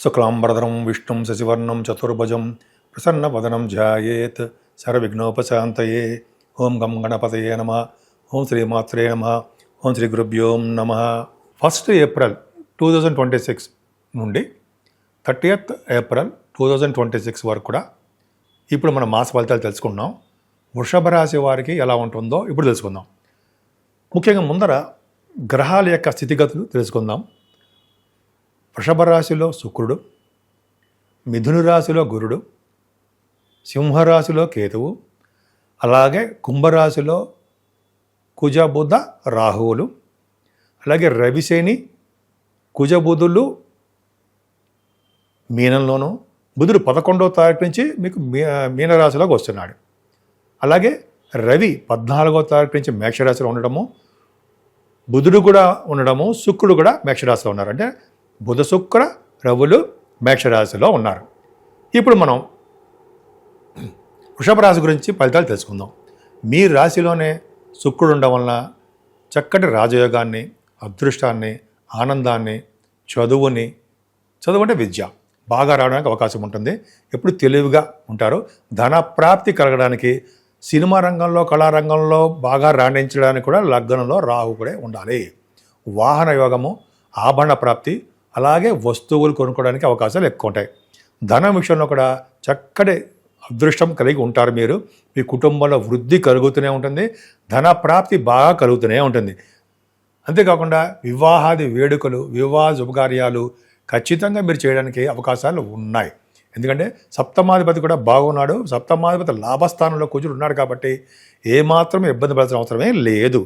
శుక్లాంబరధరం విష్ణుం శశివర్ణం చతుర్భుజం ప్రసన్నవదనం ధ్యాయేత్ సర్వవిఘ్నోపశాంతయే. ఓం గం గణపతయే నమః. ఓం శ్రీమాత్రే నమః. ఓం శ్రీ గురుభ్యో నమః. 1 ఏప్రిల్ 2026 నుండి 30th ఏప్రిల్ 2026 వరకు కూడా ఇప్పుడు మన మాస ఫలితాలు తెలుసుకున్నాం. వృషభ రాశి వారికి ఎలా ఉంటుందో ఇప్పుడు తెలుసుకుందాం. ముఖ్యంగా ముందర గ్రహాల యొక్క స్థితిగతులు తెలుసుకుందాం. వృషభ రాశిలో శుక్రుడు, మిథున రాశిలో గురుడు, సింహరాశిలో కేతువు, అలాగే కుంభరాశిలో కుజ బుధ రాహువులు, అలాగే రవిశని కుజబుధులు మీనంలోనూ, బుధుడు 11వ తారీఖు నుంచి మీకు మీనరాశిలోకి వస్తున్నాడు. అలాగే రవి 14వ తారీఖు నుంచి మేషరాశిలో ఉండడము, బుధుడు కూడా ఉండడము, శుక్రుడు కూడా మేషరాశిలో ఉన్నారు. అంటే బుధ శుక్ర రవులు మేషరాశిలో ఉన్నారు. ఇప్పుడు మనం వృషభ రాశి గురించి ఫలితాలు తెలుసుకుందాం. మీ రాశిలోనే శుక్రుడు ఉండడం వలన చక్కటి రాజయోగాన్ని, అదృష్టాన్ని, ఆనందాన్ని, చదువు అంటే విద్య బాగా రావడానికి అవకాశం ఉంటుంది. ఎప్పుడు తెలివిగా ఉంటారు. ధన ప్రాప్తి కలగడానికి, సినిమా రంగంలో, కళారంగంలో బాగా రాణించడానికి కూడా లగ్నంలో రాహు కూడా ఉండాలి. వాహన యోగము, ఆభరణ ప్రాప్తి, అలాగే వస్తువులు కొనుక్కోవడానికి అవకాశాలు ఎక్కువ ఉంటాయి. ధనం విషయంలో కూడా చక్కటి అదృష్టం కలిగి ఉంటారు. మీరు మీ కుటుంబంలో వృద్ధి కలుగుతూనే ఉంటుంది, ధన ప్రాప్తి బాగా కలుగుతూనే ఉంటుంది. అంతేకాకుండా వివాహాది వేడుకలు, వివాహ శుభకార్యాలు ఖచ్చితంగా మీరు చేయడానికి అవకాశాలు ఉన్నాయి. ఎందుకంటే సప్తమాధిపతి కూడా బాగున్నాడు. సప్తమాధిపతి లాభస్థానంలో కూర్చుని ఉన్నాడు కాబట్టి ఏమాత్రం ఇబ్బంది పడాల్సిన అవసరమే లేదు.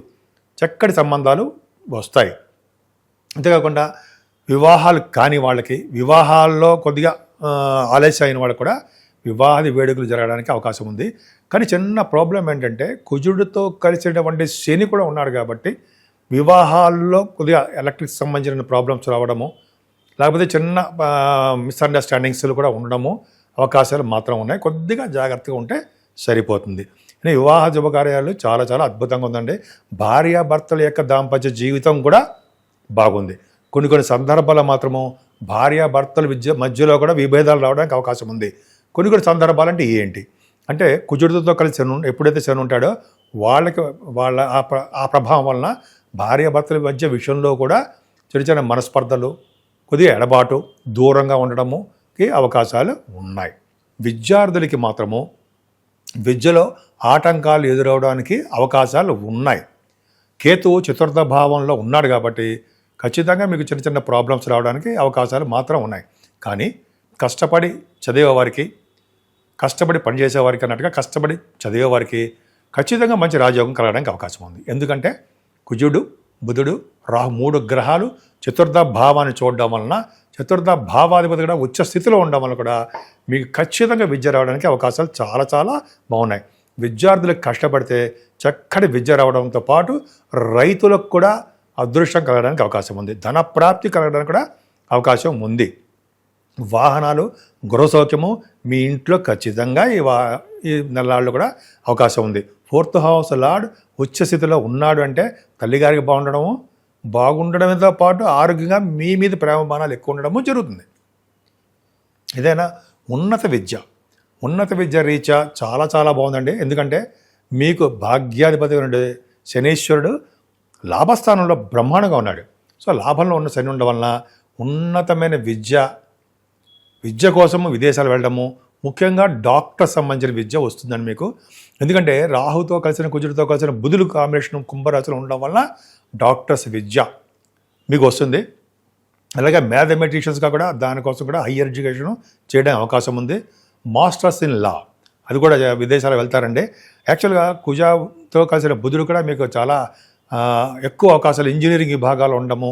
చక్కటి సంబంధాలు వస్తాయి. అంతేకాకుండా వివాహాలు కాని వాళ్ళకి, వివాహాల్లో కొద్దిగా ఆలస్యం అయిన వాళ్ళకి కూడా వివాహాది వేడుకలు జరగడానికి అవకాశం ఉంది. కానీ చిన్న ప్రాబ్లం ఏంటంటే కుజుడితో కలిసినటువంటి శని కూడా ఉన్నాడు కాబట్టి వివాహాల్లో కొద్దిగా ఎలక్ట్రిక్ సంబంధించిన ప్రాబ్లమ్స్ రావడము, లేకపోతే చిన్న మిస్అండర్స్టాండింగ్స్లు కూడా ఉండడము అవకాశాలు మాత్రం ఉన్నాయి. కొద్దిగా జాగ్రత్తగా ఉంటే సరిపోతుంది. వివాహ శుభకార్యాలు చాలా చాలా అద్భుతంగా ఉందండి. భార్యాభర్తల యొక్క దాంపత్య జీవితం కూడా బాగుంది. కొన్ని సందర్భాలు మాత్రము భార్యాభర్తల మధ్యలో కూడా విభేదాలు రావడానికి అవకాశం ఉంది. కొన్ని సందర్భాలు అంటే ఏంటి అంటే కుజుడితో కలిసి ఎప్పుడైతే శని ఉంటాడో వాళ్ళ ఆ ప్రభావం వలన భార్యాభర్తల మధ్య విషయంలో కూడా చిన్న చిన్న మనస్పర్ధలు, కొద్దిగా ఎడబాటు, దూరంగా ఉండడముకి అవకాశాలు ఉన్నాయి. విద్యార్థులకి మాత్రము విద్యలో ఆటంకాలు ఎదురవడానికి అవకాశాలు ఉన్నాయి. కేతువు 4వ భావంలో ఉన్నాడు కాబట్టి ఖచ్చితంగా మీకు చిన్న చిన్న ప్రాబ్లమ్స్ రావడానికి అవకాశాలు మాత్రం ఉన్నాయి. కానీ కష్టపడి చదివేవారికి, కష్టపడి పనిచేసేవారికి అన్నట్టుగా కష్టపడి చదివేవారికి ఖచ్చితంగా మంచి రాజయోగం కలగడానికి అవకాశం ఉంది. ఎందుకంటే కుజుడు, బుధుడు, రాహు 3 గ్రహాలు 4వ భావాన్ని చూడడం వలన, 4వ భావాధిపతి కూడా ఉచ్చ స్థితిలో ఉండడం వల్ల కూడా మీకు ఖచ్చితంగా విద్య రావడానికి అవకాశాలు చాలా చాలా బాగున్నాయి. విద్యార్థులకు కష్టపడితే చక్కటి విద్య రావడంతో పాటు రైతులకు కూడా అదృష్టం కలగడానికి అవకాశం ఉంది. ధన ప్రాప్తి కలగడానికి కూడా అవకాశం ఉంది. వాహనాలు, గృహ సౌఖ్యము మీ ఇంట్లో ఖచ్చితంగా ఈ నెలల్లో కూడా అవకాశం ఉంది. 4th హౌస్ లార్డ్ ఉచ్చస్థితిలో ఉన్నాడు అంటే తల్లిగారికి బాగుండడంతో పాటు ఆరోగ్యంగా మీ మీద ప్రేమబాణాలు ఎక్కువ ఉండడము జరుగుతుంది. ఇదేనా ఉన్నత విద్య రీత్యా చాలా చాలా బాగుందండి. ఎందుకంటే మీకు భాగ్యాధిపతి ఉండే శనీశ్వరుడు లాభస్థానంలో బ్రహ్మాండంగా ఉన్నాడు. సో లాభంలో ఉన్న శని ఉండడం వలన ఉన్నతమైన విద్య కోసము విదేశాలు వెళ్ళడము, ముఖ్యంగా డాక్టర్ సంబంధించిన విద్య వస్తుందని మీకు. ఎందుకంటే రాహుతో కలిసిన కుజుడితో కలిసిన బుధులు కాంబినేషన్ కుంభరాశిలో ఉండడం వలన డాక్టర్స్ విద్య మీకు వస్తుంది. అలాగే మ్యాథమెటిషియన్స్గా కూడా దానికోసం కూడా హయ్యర్ ఎడ్యుకేషన్ చేయడానికి అవకాశం ఉంది. మాస్టర్స్ ఇన్ లా అది కూడా విదేశాలు వెళ్తారండి. యాక్చువల్గా కుజతో కలిసిన బుధుడు కూడా మీకు చాలా ఎక్కువ అవకాశాలు ఇంజనీరింగ్ విభాగాలు ఉండము,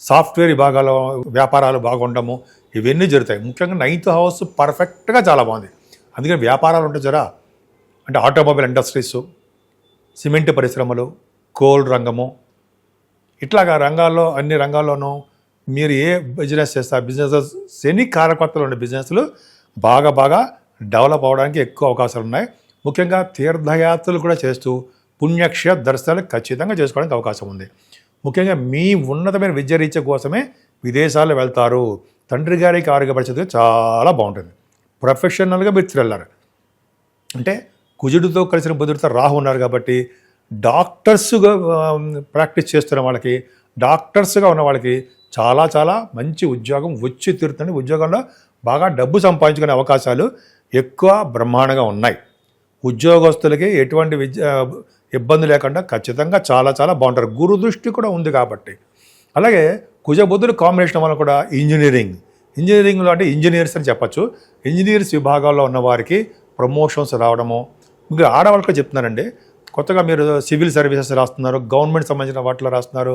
సాఫ్ట్వేర్ విభాగాలు వ్యాపారాలు బాగుండము, ఇవన్నీ జరుగుతాయి. ముఖ్యంగా 9th హౌస్ పర్ఫెక్ట్గా చాలా బాగుంది. అందుకని వ్యాపారాలు ఉంటాయి జరా అంటే ఆటోమొబైల్ ఇండస్ట్రీస్, సిమెంట్ పరిశ్రమలు, కోల్ రంగము, ఇట్లాగా రంగాల్లో అన్ని రంగాల్లోనూ మీరు ఏ బిజినెస్ చేస్తే ఆ బిజినెస్ శని కారకత్వాలు ఉండే బిజినెస్లు బాగా డెవలప్ అవ్వడానికి ఎక్కువ అవకాశాలు ఉన్నాయి. ముఖ్యంగా తీర్థయాత్రలు కూడా చేస్తూ పుణ్యక్షేత్ర దర్శనాలు ఖచ్చితంగా చేసుకోవడానికి అవకాశం ఉంది. ముఖ్యంగా మీ ఉన్నతమైన విద్య రీత్యా కోసమే విదేశాలు వెళ్తారు. తండ్రి గారికి ఆరోగ్య పరిస్థితి చాలా బాగుంటుంది. ప్రొఫెషనల్గా మీరు థ్రిల్లర్ అంటే కుజుడితో కలిసిన బుధుడితో రాహు ఉన్నారు కాబట్టి డాక్టర్స్గా ప్రాక్టీస్ చేస్తున్న వాళ్ళకి, డాక్టర్స్గా ఉన్న వాళ్ళకి చాలా చాలా మంచి ఉద్యోగం వచ్చి తీరుతుంది. ఉద్యోగంలో బాగా డబ్బు సంపాదించుకునే అవకాశాలు ఎక్కువ బ్రహ్మాండంగా ఉన్నాయి. ఉద్యోగస్తులకి ఎటువంటి ఇబ్బంది లేకుండా ఖచ్చితంగా చాలా చాలా బాగుంటారు. గురు దృష్టి కూడా ఉంది కాబట్టి. అలాగే కుజ బుధుడు కాంబినేషన్ వల్ల కూడా ఇంజనీరింగ్లో అంటే ఇంజనీర్స్ అని చెప్పచ్చు. ఇంజనీర్స్ విభాగాల్లో ఉన్న వారికి ప్రమోషన్స్ రావడము. ఇంకా ఆడవాళ్ళకి చెప్తున్నానండి, కొత్తగా మీరు సివిల్ సర్వీసెస్ రాస్తున్నారు, గవర్నమెంట్ సంబంధించిన వాటిలో రాస్తున్నారు,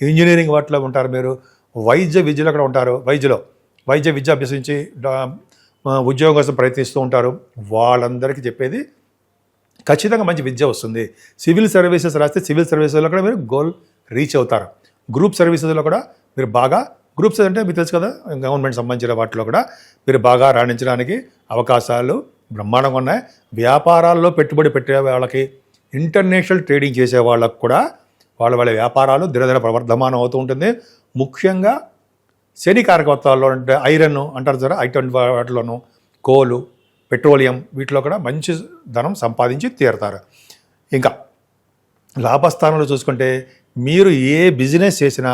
ఇంజనీరింగ్ వాటిలో ఉంటారు, మీరు వైద్య విద్యలో కూడా ఉంటారు, వైద్య విద్య అభ్యసించి ఉద్యోగం కోసం ప్రయత్నిస్తూ ఉంటారు. వాళ్ళందరికీ చెప్పేది ఖచ్చితంగా మంచి విద్య వస్తుంది. సివిల్ సర్వీసెస్ రాస్తే సివిల్ సర్వీసెస్లో కూడా మీరు గోల్ రీచ్ అవుతారు. గ్రూప్ సర్వీసెస్లో కూడా మీరు బాగా, గ్రూప్స్ అంటే మీకు తెలుసు కదా, గవర్నమెంట్ సంబంధించిన వాటిలో కూడా మీరు బాగా రాణించడానికి అవకాశాలు బ్రహ్మాండంగా ఉన్నాయి. వ్యాపారాల్లో పెట్టుబడి పెట్టే వాళ్ళకి, ఇంటర్నేషనల్ ట్రేడింగ్ చేసే వాళ్ళకు కూడా వాళ్ళ వ్యాపారాలు దినదిన ప్రవర్ధమానం అవుతూ ఉంటుంది. ముఖ్యంగా శని కారకత్వాల్లో అంటే ఐరన్ అంటారు కదా, ఐటన్ వాటిలోనూ కోలు, పెట్రోలియం వీటిలో కూడా మంచి ధనం సంపాదించి తీరుతారు. ఇంకా లాభస్థానంలో చూసుకుంటే మీరు ఏ బిజినెస్ చేసినా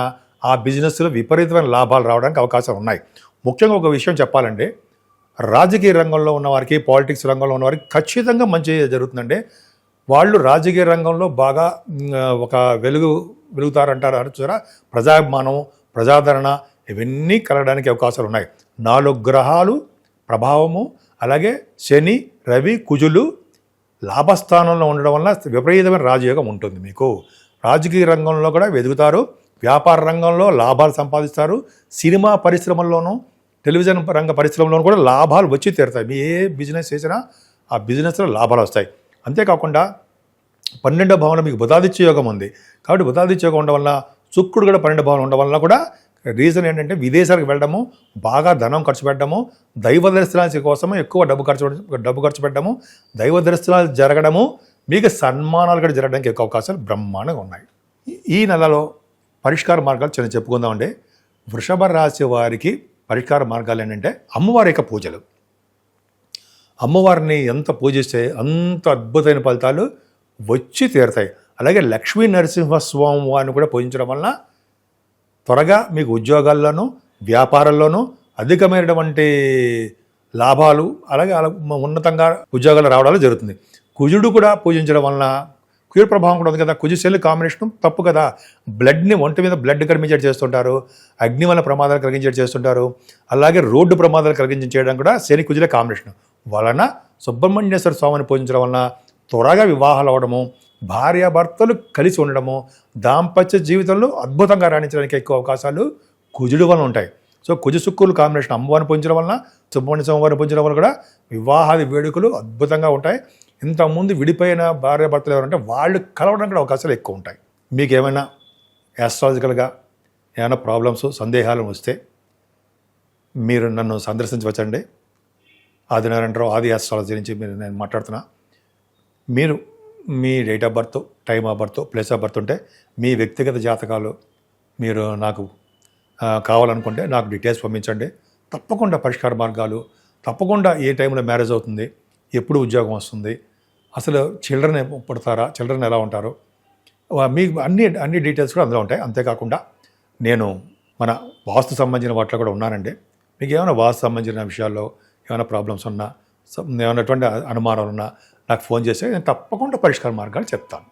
ఆ బిజినెస్లో విపరీతమైన లాభాలు రావడానికి అవకాశాలు ఉన్నాయి. ముఖ్యంగా ఒక విషయం చెప్పాలంటే, రాజకీయ రంగంలో ఉన్నవారికి, పాలిటిక్స్ రంగంలో ఉన్నవారికి ఖచ్చితంగా మంచి జరుగుతుందండి. వాళ్ళు రాజకీయ రంగంలో బాగా ఒక వెలుగుతారంటారు చూసారా, ప్రజాభిమానం, ప్రజాదరణ ఇవన్నీ కలగడానికి అవకాశాలు ఉన్నాయి. 4 గ్రహాలు ప్రభావము, అలాగే శని, రవి, కుజులు లాభస్థానంలో ఉండడం వల్ల విపరీతమైన రాజయోగం ఉంటుంది. మీకు రాజకీయ రంగంలో కూడా ఎదుగుతారు, వ్యాపార రంగంలో లాభాలు సంపాదిస్తారు, సినిమా పరిశ్రమల్లోనూ, టెలివిజన్ రంగ పరిశ్రమలోనూ కూడా లాభాలు వచ్చి తీరుతాయి. మీ ఏ బిజినెస్ చేసినా ఆ బిజినెస్లో లాభాలు వస్తాయి. అంతేకాకుండా 12వ భావంలో మీకు బుధాదిత్య యోగం ఉంది కాబట్టి బుధాదిత్య యోగం ఉండడం వల్ల, శుక్రుడు కూడా 12వ భావంలో ఉండడం వల్ల కూడా రీజన్ ఏంటంటే విదేశాలకు వెళ్ళడము, బాగా ధనం ఖర్చు పెట్టడము, దైవ దర్శనాల కోసము ఎక్కువ డబ్బు ఖర్చు పెట్టడము, దైవ దర్శనాలు జరగడము, మీకు సన్మానాలు కూడా జరగడానికి ఎక్కువ అవకాశాలు బ్రహ్మాండంగా ఉన్నాయి. ఈ నెలలో పరిష్కార మార్గాలు చిన్న చెప్పుకుందామండి. వృషభ రాశి వారికి పరిష్కార మార్గాలు ఏంటంటే అమ్మవారి యొక్క పూజలు. అమ్మవారిని ఎంత పూజిస్తే అంత అద్భుతమైన ఫలితాలు వచ్చి తీరుతాయి. అలాగే లక్ష్మీ నరసింహస్వామి వారిని కూడా పూజించడం వలన త్వరగా మీకు ఉద్యోగాల్లోనూ, వ్యాపారాల్లోనూ అధికమైనటువంటి లాభాలు, అలాగే ఉన్నతంగా ఉద్యోగాలు రావడాలు జరుగుతుంది. కుజుడు కూడా పూజించడం వలన, కుజుడు ప్రభావం కూడా ఉంది కదా, కుజు శని కాంబినేషన్ తప్పు కదా, బ్లడ్ని ఒంటి మీద బ్లడ్ కలిగించేట్ చేస్తుంటారు, అగ్ని వల్ల ప్రమాదాలు కలిగించేట్ చేస్తుంటారు, అలాగే రోడ్డు ప్రమాదాలు చేయడం కూడా శని కుజుల కాంబినేషన్ వలన సుబ్రహ్మణ్యేశ్వర స్వామిని పూజించడం వలన త్వరగా వివాహాలు అవ్వడము, భార్యాభర్తలు కలిసి ఉండడము, దాంపత్య జీవితంలో అద్భుతంగా రాణించడానికి ఎక్కువ అవకాశాలు కుజుడు వలన ఉంటాయి. సో కుజు శుక్రులు కాంబినేషన్ అమ్మవారిని పూజించడం వలన, సుబ్రహ్మణ్య స్వామివారిని పూజించడం వల్ల కూడా వివాహాది వేడుకలు అద్భుతంగా ఉంటాయి. ఇంతకుముందు విడిపోయిన భార్యాభర్తలు ఎవరంటే వాళ్ళు కలవడానికి కూడా అవకాశాలు ఎక్కువ ఉంటాయి. మీకు ఏమైనా యాస్ట్రాలజికల్గా ఏమైనా ప్రాబ్లమ్స్, సందేహాలు వస్తే మీరు నన్ను సందర్శించవచ్చండి. ఆది యాస్ట్రాలజీ నుంచి నేను మాట్లాడుతున్నా. మీరు మీ date of birth, time of birth, place of birth ఉంటే మీ వ్యక్తిగత జాతకాలు మీరు నాకు కావాలనుకుంటే నాకు డీటెయిల్స్ పంపించండి. తప్పకుండా పరిష్కార మార్గాలు, తప్పకుండా ఏ టైంలో మ్యారేజ్ అవుతుంది, ఎప్పుడు ఉద్యోగం వస్తుంది, అసలు చిల్డ్రన్ పుడతారా, చిల్డ్రన్ ఎలా ఉంటారు, మీకు అన్ని డీటెయిల్స్ కూడా అందులో ఉంటాయి. అంతేకాకుండా నేను మన వాస్తు సంబంధించిన వాటిలో కూడా ఉన్నానండి. మీకు ఏమైనా వాస్తు సంబంధించిన విషయాల్లో ఏమైనా ప్రాబ్లమ్స్ ఉన్నా, ఏమైనటువంటి అనుమానాలు ఉన్నా నాకు ఫోన్ చేస్తే నేను తప్పకుండా పరిష్కార మార్గాలు చెప్తాను.